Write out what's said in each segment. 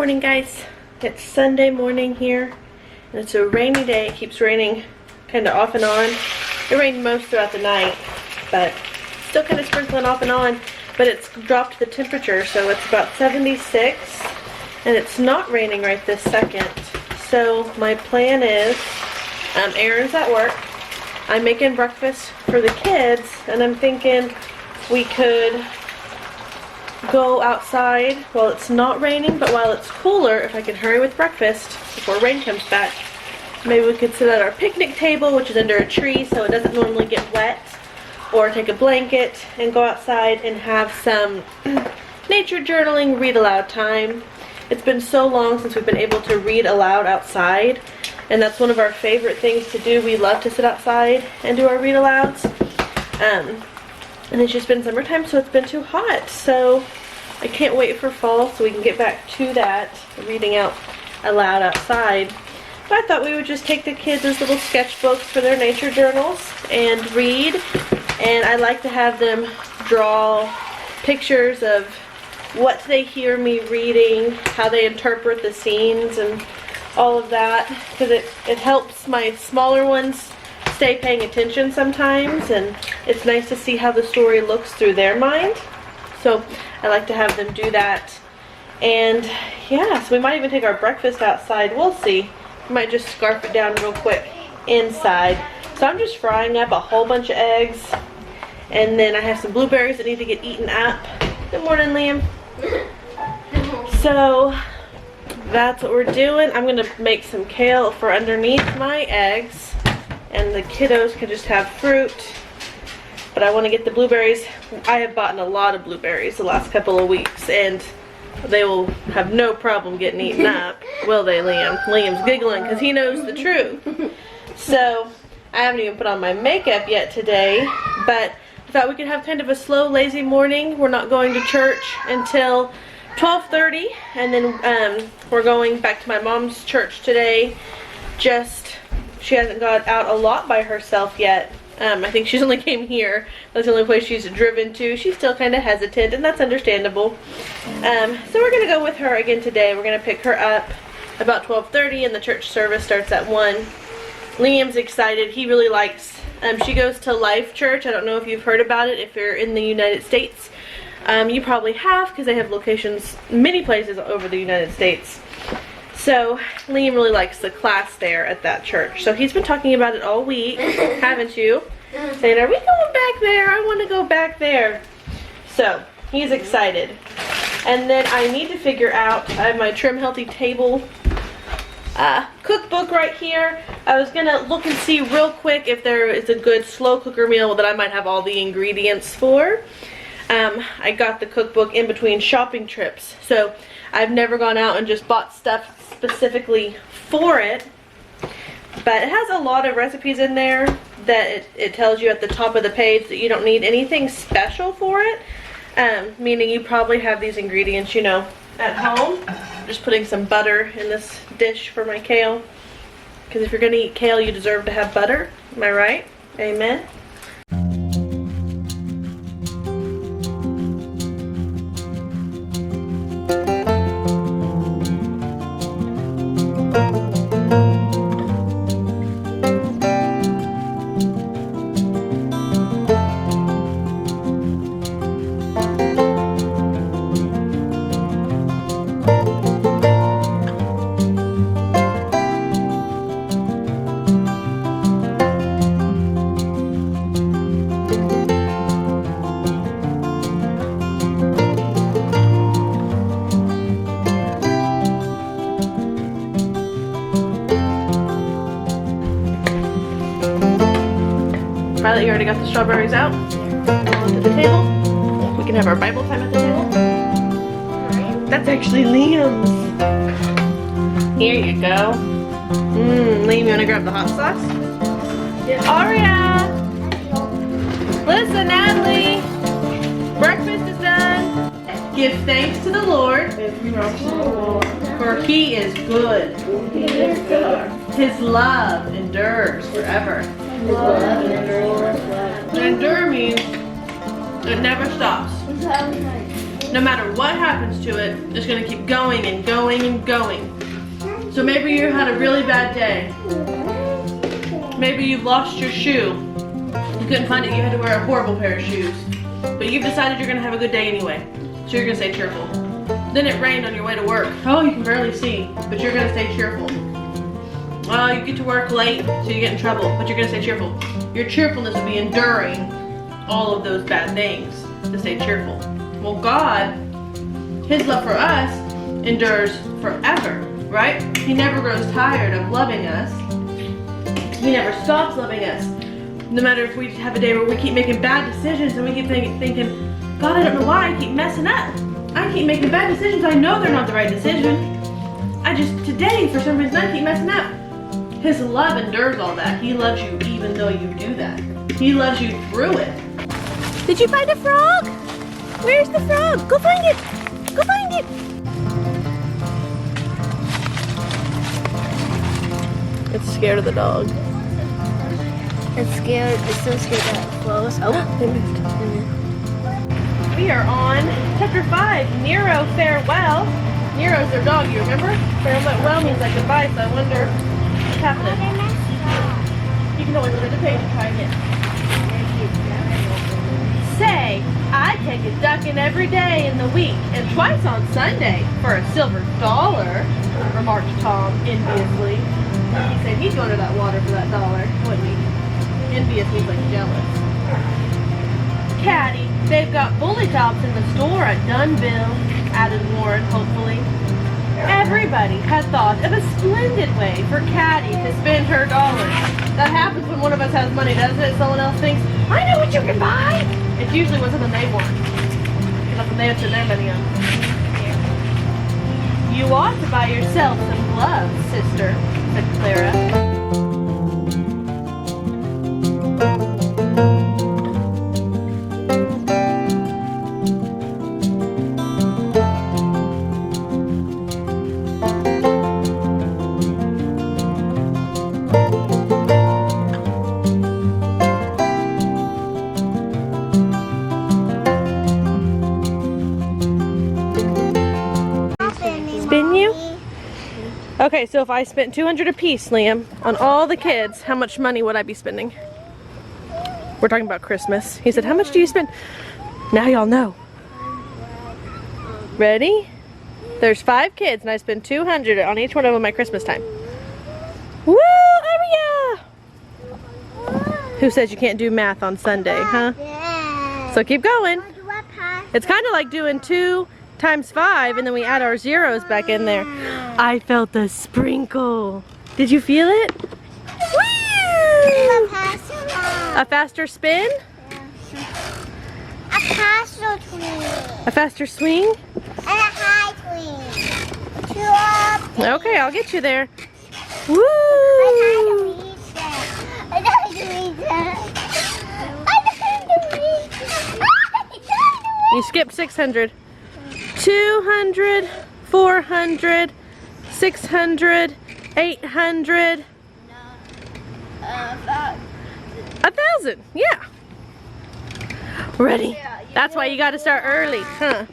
morning, guys. It's Sunday morning here, and it's a rainy day. It keeps raining kind of off and on. It rained most throughout the night, but still kind of sprinkling off and on. But it's dropped the temperature, so it's about 76, and it's not raining right this second. So my plan is, Aaron's at work. I'm making breakfast for the kids, and I'm thinking we could go outside while it's not raining, but while it's cooler, if I can hurry with breakfast before rain comes back, maybe we could sit at our picnic table, which is under a tree so it doesn't normally get wet, or take a blanket and go outside and have some nature journaling, read aloud time. It's been so long since we've been able to read aloud outside, and that's one of our favorite things to do. We love to sit outside and do our read alouds. And it's just been summertime, so it's been too hot. So I can't wait for fall so we can get back to that, reading out aloud outside. But I thought we would just take the kids as little sketchbooks for their nature journals and read. And I like to have them draw pictures of what they hear me reading, how they interpret the scenes and all of that, because it helps my smaller ones stay paying attention sometimes, and it's nice to see how the story looks through their mind. So I like to have them do that. And yeah, so we might even take our breakfast outside. We'll see. We might just scarf it down real quick inside. So I'm just frying up a whole bunch of eggs, and then I have some blueberries that need to get eaten up. Good morning, Liam. So that's what we're doing. I'm gonna make some kale for underneath my eggs, and the kiddos can just have fruit. But I want to get the blueberries. I have bought a lot of blueberries the last couple of weeks, and they will have no problem getting eaten up. Will they, Liam? Liam's giggling because he knows the truth. So I haven't even put on my makeup yet today, but I thought we could have kind of a slow, lazy morning. We're not going to church until 12:30, and then we're going back to my mom's church today. She hasn't got out a lot by herself yet. I think she's only came here. That's the only place she's driven to. She's still kind of hesitant, and that's understandable. So we're going to go with her again today. We're going to pick her up about 12:30, and the church service starts at 1. Liam's excited. He really likes, she goes to Life Church. I don't know if you've heard about it if you're in the United States. You probably have, because they have locations many places over the United States. So Liam really likes the class there at that church. So he's been talking about it all week, haven't you? Saying, are we going back there? I want to go back there. So he's excited. And then I need to figure out, I have my Trim Healthy Table cookbook right here. I was going to look and see real quick if there is a good slow cooker meal that I might have all the ingredients for. I got the cookbook in between shopping trips. So I've never gone out and just bought stuff specifically for it, but it has a lot of recipes in there that it tells you at the top of the page that you don't need anything special for it, meaning you probably have these ingredients, you know, at home. I'm just putting some butter in this dish for my kale, because if you're gonna eat kale, you deserve to have butter. Am I right? Amen. Violet, you already got the strawberries out? Onto the table. We can have our Bible time at the table. That's actually Liam's. Here you go. Liam, you want to grab the hot sauce? Yeah. Aria! Listen, Natalee. Breakfast is done. Give thanks to the Lord, for He is good. His love endures forever. Endure means it never stops. no matter what happens to it, it's gonna keep going and going and going. So maybe you had a really bad day. Maybe you lost your shoe. You couldn't find it, you had to wear a horrible pair of shoes. But you've decided you're gonna have a good day anyway. So you're gonna stay cheerful. Then it rained on your way to work. Oh, you can barely see, but you're gonna stay cheerful. Well, you get to work late, so you get in trouble, but you're gonna stay cheerful. Your cheerfulness will be enduring all of those bad things to stay cheerful. Well, God, His love for us endures forever, right? He never grows tired of loving us. He never stops loving us. No matter if we have a day where we keep making bad decisions and we keep thinking, God, I don't know why I keep messing up. I keep making bad decisions. I know they're not the right decision. Today, for some reason, I keep messing up. His love endures all that. He loves you even though you do that. He loves you through it. Did you find a frog? Where's the frog? Go find it. Go find it. It's scared of the dog. It's scared. It's so scared that it flows. Oh, they moved. We are on chapter 5, Nero Farewell. Nero's their dog, you remember? Farewell means like goodbye, so I wonder what's happening. You can always look at the page and try again. Say, I take a ducking every day in the week and twice on Sunday for a silver dollar, remarked Tom enviously. He said he'd go into that water for that dollar, wouldn't he? Envious means like jealous. Caddy, they've got bully tops in the store at Dunville, added Warren hopefully. Everybody had thought of a splendid way for Caddy to spend her dollars. That happens when one of us has money, doesn't it? Someone else thinks, I know what you can buy. It's usually what something they want. Something they have to spend their money on. You ought to buy yourself some gloves, sister, said Clara. Spin you? Okay, so if I spent $200 apiece, Liam, on all the kids, how much money would I be spending? We're talking about Christmas. He said, how much do you spend? Now y'all know. Ready? There's 5 kids and I spend $200 on each one of them at Christmas time. Woo, Aria! Who says you can't do math on Sunday, huh? So keep going. It's kind of like doing 2 times 5 and then we add our zeros back in there. I felt a sprinkle. Did you feel it? Woo! A faster spin? A faster swing. A faster swing? And a high swing. Okay, I'll get you there. Woo! You skipped 600. 200, 400, 600, 800. 1,000, yeah. Ready? That's why you got to start early, huh?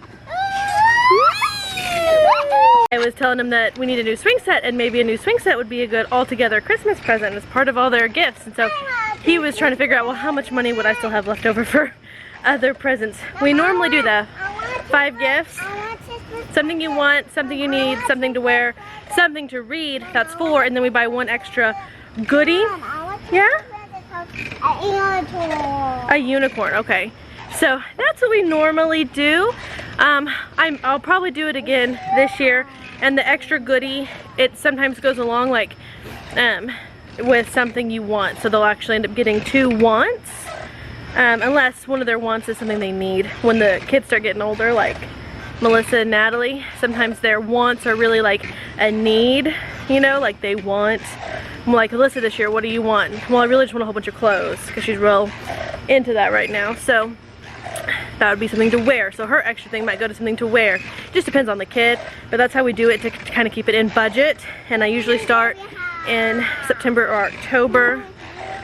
I was telling him that we need a new swing set and maybe a new swing set would be a good all-together Christmas present as part of all their gifts. And so he was trying to figure out, well, how much money would I still have left over for other presents. We normally do the 5 gifts. Something you want, something you need, something to wear, something to read, that's 4, and then we buy 1 extra goodie. Yeah? A unicorn, okay. So that's what we normally do. I'll probably do it again this year, and the extra goodie, it sometimes goes along like with something you want, so they'll actually end up getting 2 wants, unless one of their wants is something they need. When the kids start getting older, like Melissa and Natalie, sometimes their wants are really like a need, you know, like they want, like Alyssa this year, what do you want? Well, I really just want a whole bunch of clothes because she's real into that right now, so that would be something to wear. So her extra thing might go to something to wear. Just depends on the kid, but that's how we do it to kind of keep it in budget. And I usually start in September or October,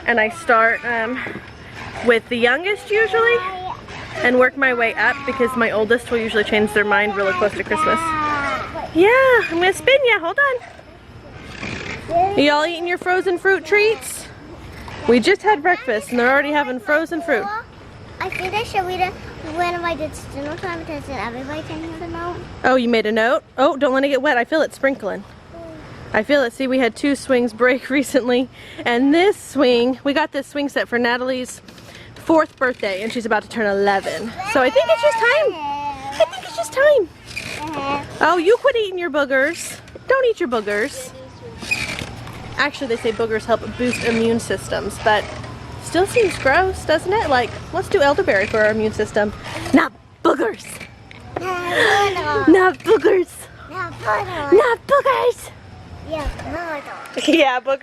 and I start with the youngest usually. and work my way up because my oldest will usually change their mind really close to Christmas. Yeah, I'm gonna spin ya, hold on. Are y'all eating your frozen fruit treats? We just had breakfast and they're already having frozen fruit. I think I should read it when I did dinner time because everybody can hear the note. Oh, you made a note? Oh, don't let it get wet. I feel it sprinkling. I feel it. See, we had 2 swings break recently. And this swing, we got this swing set for Natalie's 4th birthday and she's about to turn 11. So I think it's just time. I think it's just time. Oh, you quit eating your boogers. Don't eat your boogers. Actually, they say boogers help boost immune systems, but still seems gross, doesn't it? Like, let's do elderberry for our immune system. Not boogers. Not boogers. Not boogers. Yeah, boogers.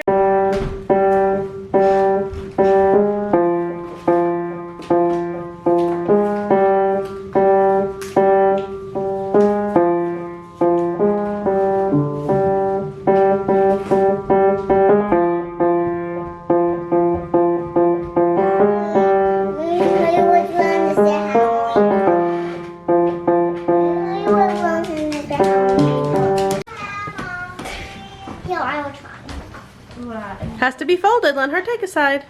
Has to be folded. Let her take a side.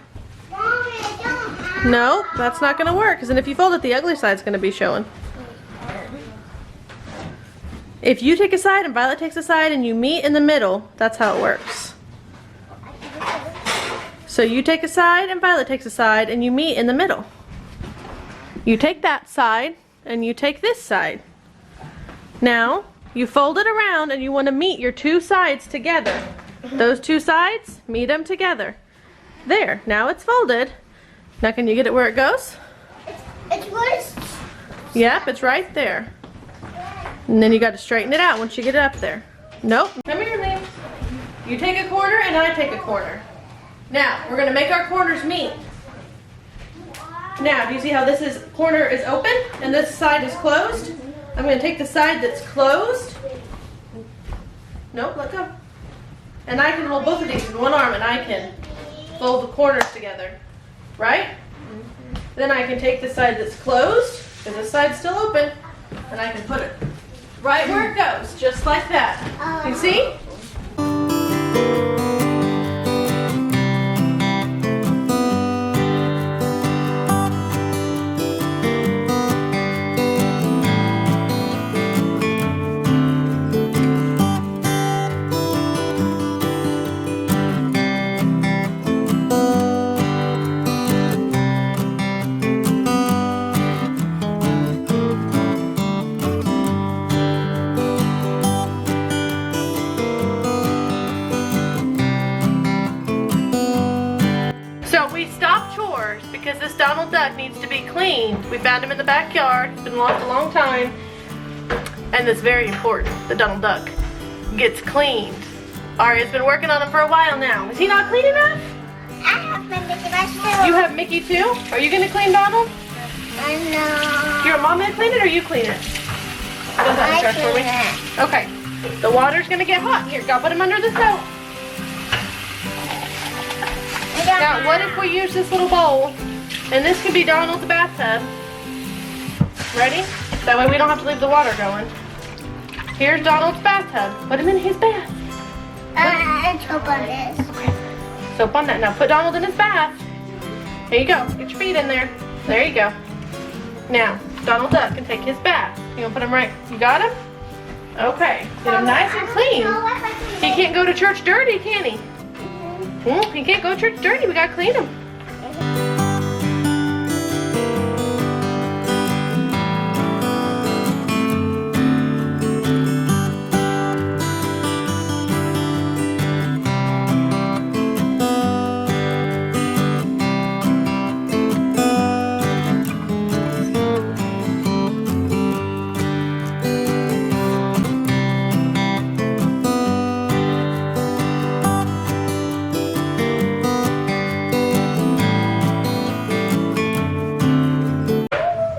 No, that's not going to work. Because then if you fold it, the ugly side's going to be showing. If you take a side and Violet takes a side and you meet in the middle, that's how it works. So you take a side and Violet takes a side and you meet in the middle. You take that side and you take this side. Now, you fold it around and you want to meet your 2 sides together. Those 2 sides, meet them together. There, now it's folded. Now can you get it where it goes? It's worse. Yep, it's right there. And then you got to straighten it out once you get it up there. Nope. Come here, Liam. You take a corner and I take a corner. Now, we're going to make our corners meet. Now, do you see how corner is open and this side is closed? I'm going to take the side that's closed. Nope, let go. And I can hold both of these in one arm and I can fold the corners together. Right? Then I can take the side that's closed, because this side's still open, and I can put it right where it goes, just like that. You see? Because this Donald Duck needs to be cleaned. We found him in the backyard. He's been lost a long time. And it's very important. The Donald Duck gets cleaned. Aria's been working on him for a while now. Is he not clean enough? I have my Mickey Mouse too. You have Mickey too? Are you going to clean Donald? No. Your mom going to clean it or you clean it? I clean it. Okay. The water's going to get hot. Here, go put him under the soap. Now, what if we use this little bowl, and this could be Donald's bathtub. Ready? That way we don't have to leave the water going. Here's Donald's bathtub. Put him in his bath. Soap on this. Okay. Soap on that. Now put Donald in his bath. There you go. Get your feet in there. There you go. Now, Donald Duck can take his bath. You gonna put him right? You got him? Okay. Get him nice and clean. He can't go to church dirty, can he? He can't go to church dirty. We gotta clean him.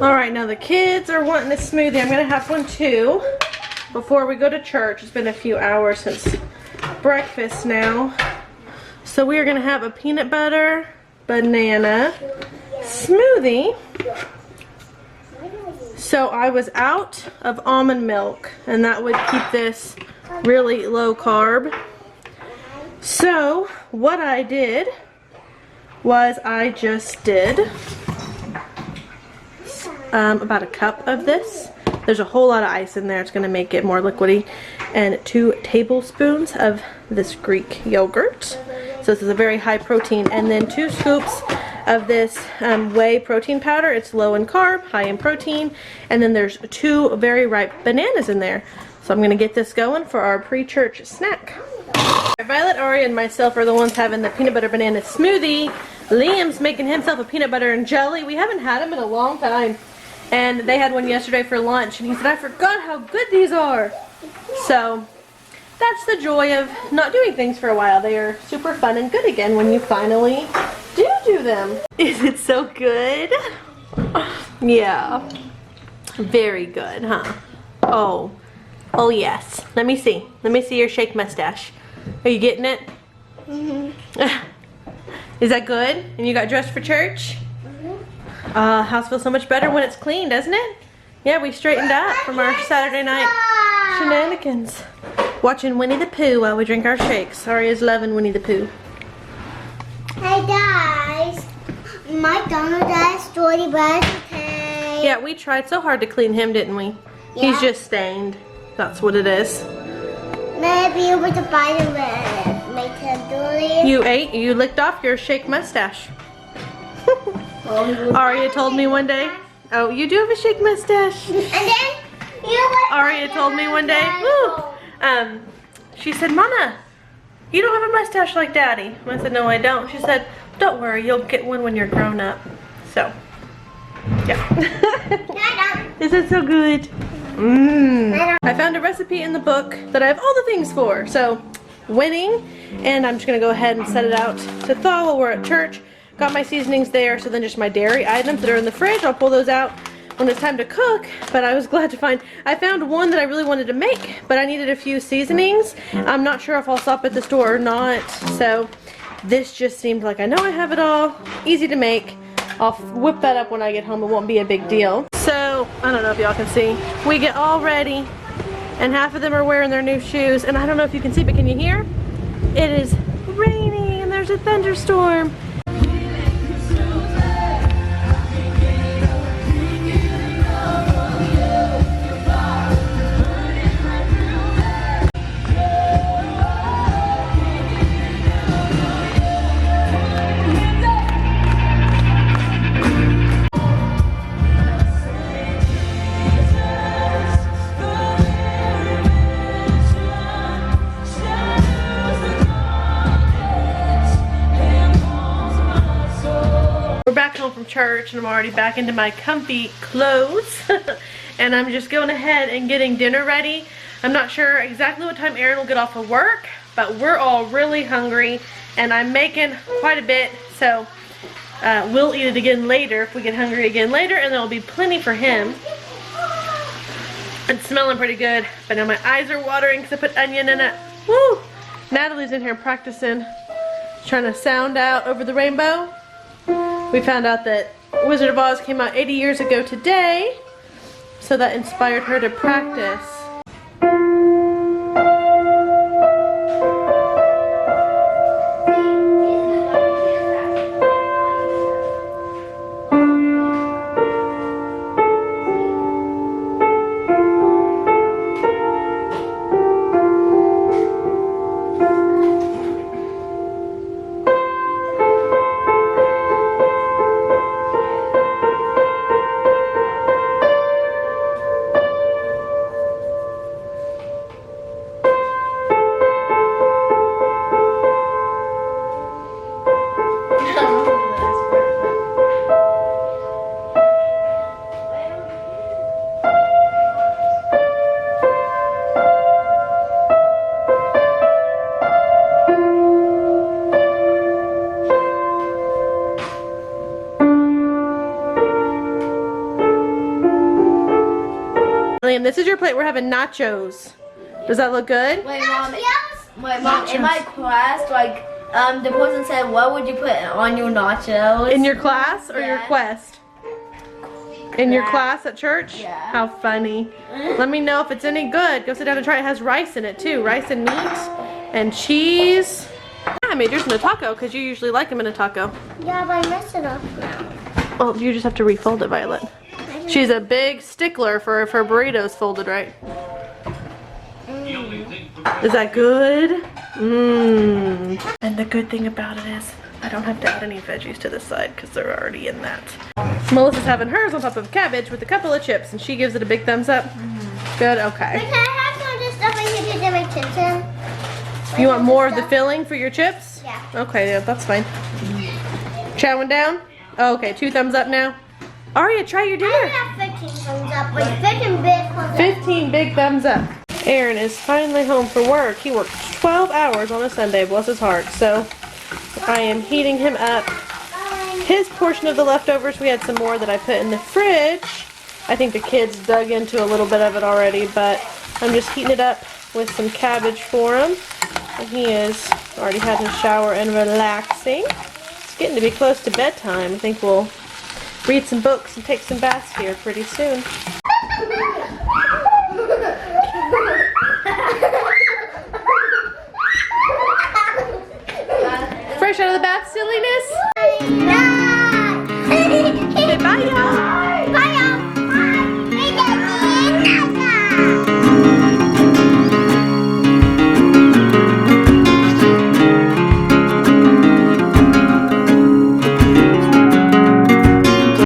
Alright, now the kids are wanting a smoothie. I'm going to have one too before we go to church. It's been a few hours since breakfast now. So we are going to have a peanut butter banana smoothie. So I was out of almond milk, and that would keep this really low carb. So what I did was I just did about a cup of this. There's a whole lot of ice in there. It's going to make it more liquidy. And 2 tablespoons of this Greek yogurt. So this is a very high protein. And then 2 scoops of this whey protein powder. It's low in carb, high in protein. And then there's 2 very ripe bananas in there. So I'm going to get this going for our pre-church snack. Violet, Aria, and myself are the ones having the peanut butter banana smoothie. Liam's making himself a peanut butter and jelly. We haven't had them in a long time. And they had one yesterday for lunch. And he said, I forgot how good these are. So that's the joy of not doing things for a while. They are super fun and good again when you finally do them. Is it so good? Yeah. Very good, huh? Oh. Oh yes. Let me see. Let me see your shake mustache. Are you getting it? Mm-hmm. Is that good? And you got dressed for church? House feels so much better when it's clean, doesn't it? Yeah, we straightened up from our Saturday night shenanigans. Watching Winnie the Pooh while we drink our shakes. Aria's loving Winnie the Pooh. Hey guys, my Donald died story birthday. Yeah, we tried so hard to clean him, didn't we? Yeah. He's just stained. That's what it is. Maybe it was a bite of it. Make him dirty. You licked off your shake mustache. Aria told me one day. Oh, you do have a shake mustache. And then Aria told me one day. Woo, she said, Mama, you don't have a mustache like Daddy. I said, no, I don't. She said, don't worry, you'll get one when you're grown up. So, yeah. Is it so good? I found a recipe in the book that I have all the things for. So, winning, and I'm just gonna go ahead and set it out to thaw while we're at church. Got my seasonings there, so then just my dairy items that are in the fridge. I'll pull those out when it's time to cook, but I was glad to find, I found one that I really wanted to make, but I needed a few seasonings. I'm not sure if I'll stop at the store or not, so this just seemed like I know I have it all, easy to make. I'll whip that up when I get home, it won't be a big deal. So, I don't know if y'all can see, we get all ready, and half of them are wearing their new shoes, and I don't know if you can see, but can you hear? It is raining, and there's a thunderstorm. From church, and I'm already back into my comfy clothes and I'm just going ahead and getting dinner ready. I'm not sure exactly what time Aaron will get off of work, but we're all really hungry and I'm making quite a bit, so we'll eat it again later if we get hungry again later, and there'll be plenty for him. It's smelling pretty good, but now my eyes are watering because I put onion in it. Woo! Natalee's in here practicing, trying to sound out over the rainbow. We found out that Wizard of Oz came out 80 years ago today, so that inspired her to practice. Liam, this is your plate. We're having nachos. Does that look good? Wait, Mom, in my class, like, the person said, what would you put on your nachos? In your class or your quest? In your class at church? Yeah. How funny. Let me know if it's any good. Go sit down and try it. It has rice in it too. Rice and meat and cheese. Yeah, I made yours in a taco because you usually like them in a taco. Yeah, but I messed it up now. Well, you just have to refold it, Violet. She's a big stickler for if her burritos folded right. Is that good? Mmm. And the good thing about it is I don't have to add any veggies to the side because they're already in that. Melissa's having hers on top of cabbage with a couple of chips and she gives it a big thumbs up. Good, okay. Wait, can I have some of this stuff I can do my chips in? You want more of the filling for your chips? Yeah. Okay, yeah, that's fine. Chowing down? Oh, okay, 2 thumbs up now. Aria, try your I dinner. have 15 thumbs up, like 15 big thumbs up. 15 big thumbs up. Aaron is finally home from work. He worked 12 hours on a Sunday, bless his heart. So I am heating him up his portion of the leftovers. We had some more that I put in the fridge. I think the kids dug into a little bit of it already, but I'm just heating it up with some cabbage for him. And he has already had his shower and relaxing. It's getting to be close to bedtime. I think we'll read some books and take some baths here pretty soon.